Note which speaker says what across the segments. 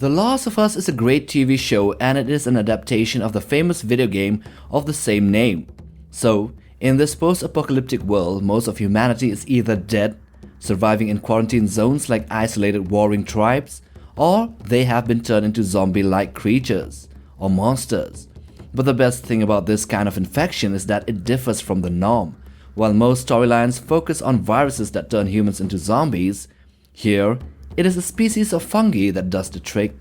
Speaker 1: The Last of Us is a great TV show and it is an adaptation of the famous video game of the same name. So, in this post-apocalyptic world, most of humanity is either dead, surviving in quarantine zones like isolated warring tribes, or they have been turned into zombie-like creatures or monsters. But the best thing about this kind of infection is that it differs from the norm. While most storylines focus on viruses that turn humans into zombies, here it is a species of fungi that does the trick.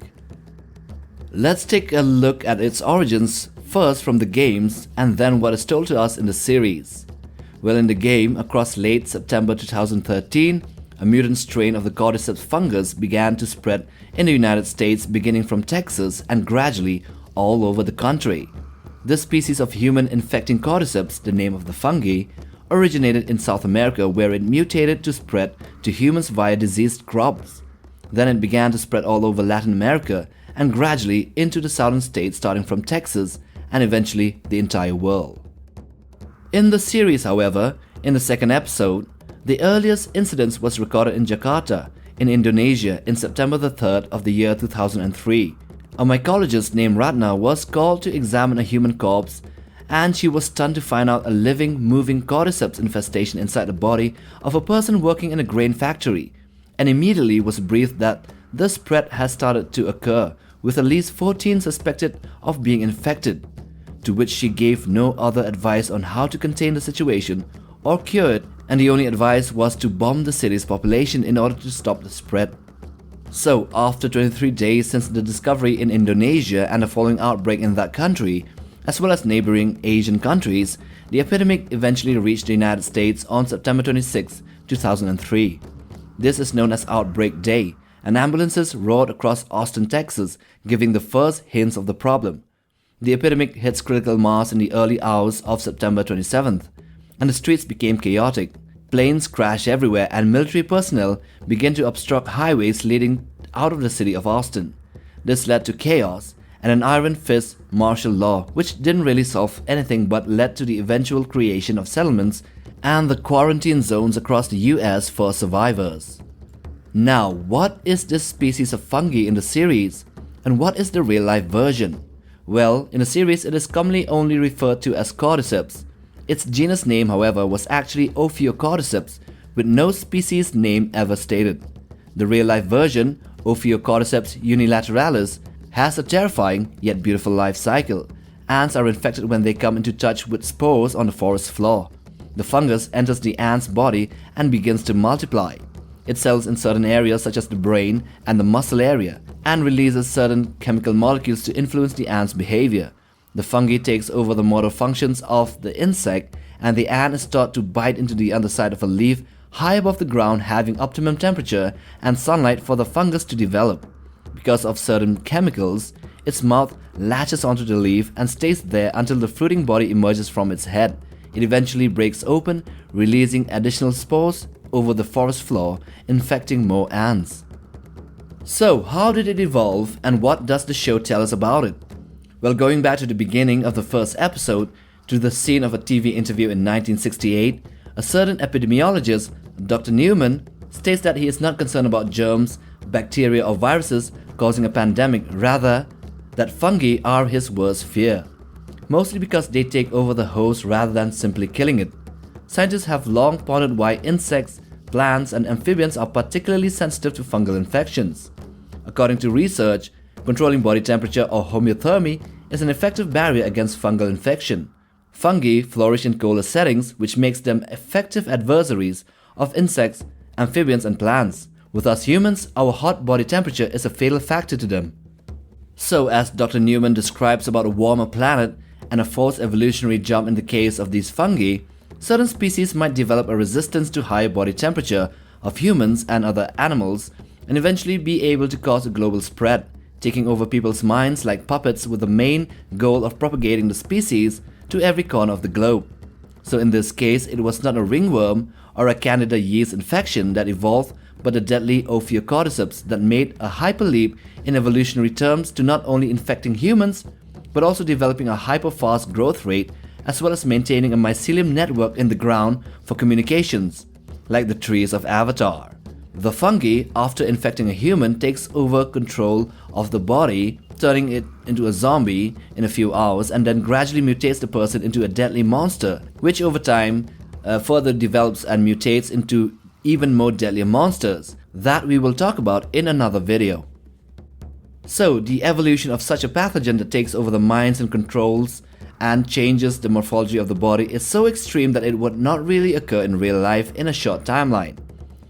Speaker 1: Let's take a look at its origins, first from the games and then what is told to us in the series. Well, in the game, across late September 2013, a mutant strain of the Cordyceps fungus began to spread in the United States, beginning from Texas and gradually all over the country. This species of human infecting Cordyceps, the name of the fungi, originated in South America where it mutated to spread to humans via diseased crops. Then it began to spread all over Latin America and gradually into the southern states starting from Texas and eventually the entire world. In the series, however, in the second episode, the earliest incident was recorded in Jakarta, in Indonesia in September the 3rd of the year 2003. A mycologist named Ratna was called to examine a human corpse and she was stunned to find out a living, moving Cordyceps infestation inside the body of a person working in a grain factory, and immediately was briefed that the spread has started to occur, with at least 14 suspected of being infected, to which she gave no other advice on how to contain the situation or cure it, and the only advice was to bomb the city's population in order to stop the spread. So, after 23 days since the discovery in Indonesia and the following outbreak in that country, as well as neighboring Asian countries, the epidemic eventually reached the United States on September 26, 2003. This is known as Outbreak Day, and ambulances roared across Austin, Texas, giving the first hints of the problem. The epidemic hits critical mass in the early hours of September 27th, and the streets became chaotic. Planes crashed everywhere and military personnel began to obstruct highways leading out of the city of Austin. This led to chaos and an iron fist martial law, which didn't really solve anything but led to the eventual creation of settlements and the quarantine zones across the US for survivors. Now, what is this species of fungi in the series, and what is the real-life version? Well, in the series it is commonly only referred to as Cordyceps. Its genus name, however, was actually Ophiocordyceps, with no species name ever stated. The real-life version, Ophiocordyceps unilateralis, has a terrifying yet beautiful life cycle. Ants are infected when they come into touch with spores on the forest floor. The fungus enters the ant's body and begins to multiply. It cells in certain areas such as the brain and the muscle area and releases certain chemical molecules to influence the ant's behavior. The fungi takes over the motor functions of the insect and the ant is taught to bite into the underside of a leaf high above the ground, having optimum temperature and sunlight for the fungus to develop. Because of certain chemicals, its mouth latches onto the leaf and stays there until the fruiting body emerges from its head. It eventually breaks open, releasing additional spores over the forest floor, infecting more ants. So, how did it evolve and what does the show tell us about it? Well, going back to the beginning of the first episode, to the scene of a TV interview in 1968, a certain epidemiologist, Dr. Newman, states that he is not concerned about germs, bacteria or viruses causing a pandemic, rather that fungi are his worst fear. Mostly because they take over the host rather than simply killing it. Scientists have long pondered why insects, plants and amphibians are particularly sensitive to fungal infections. According to research, controlling body temperature or homeothermy is an effective barrier against fungal infection. Fungi flourish in colder settings, which makes them effective adversaries of insects, amphibians and plants. With us humans, our hot body temperature is a fatal factor to them. So, as Dr. Newman describes about a warmer planet and a forced evolutionary jump in the case of these fungi, certain species might develop a resistance to higher body temperature of humans and other animals and eventually be able to cause a global spread, taking over people's minds like puppets with the main goal of propagating the species to every corner of the globe. So in this case, it was not a ringworm or a candida yeast infection that evolved, but the deadly Ophiocordyceps that made a hyperleap in evolutionary terms to not only infecting humans, but also developing a hyper-fast growth rate as well as maintaining a mycelium network in the ground for communications, like the trees of Avatar. The fungi, after infecting a human, takes over control of the body, turning it into a zombie in a few hours, and then gradually mutates the person into a deadly monster, which over time further develops and mutates into even more deadlier monsters that we will talk about in another video. So, the evolution of such a pathogen that takes over the minds and controls and changes the morphology of the body is so extreme that it would not really occur in real life in a short timeline.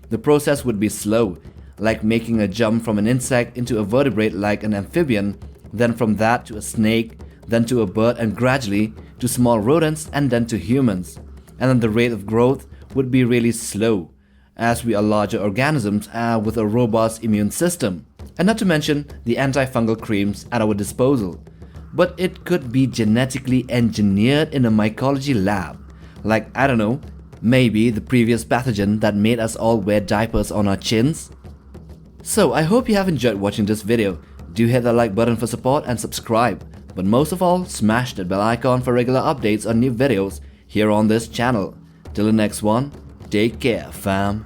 Speaker 1: The process would be slow, like making a jump from an insect into a vertebrate like an amphibian, then from that to a snake, then to a bird, and gradually to small rodents and then to humans. And then the rate of growth would be really slow, as we are larger organisms with a robust immune system, and not to mention the antifungal creams at our disposal. But it could be genetically engineered in a mycology lab, like, I don't know, maybe the previous pathogen that made us all wear diapers on our chins. So I hope you have enjoyed watching this video. Do hit the like button for support and subscribe, but most of all, smash that bell icon for regular updates on new videos here on this channel. Till the next one, take care fam.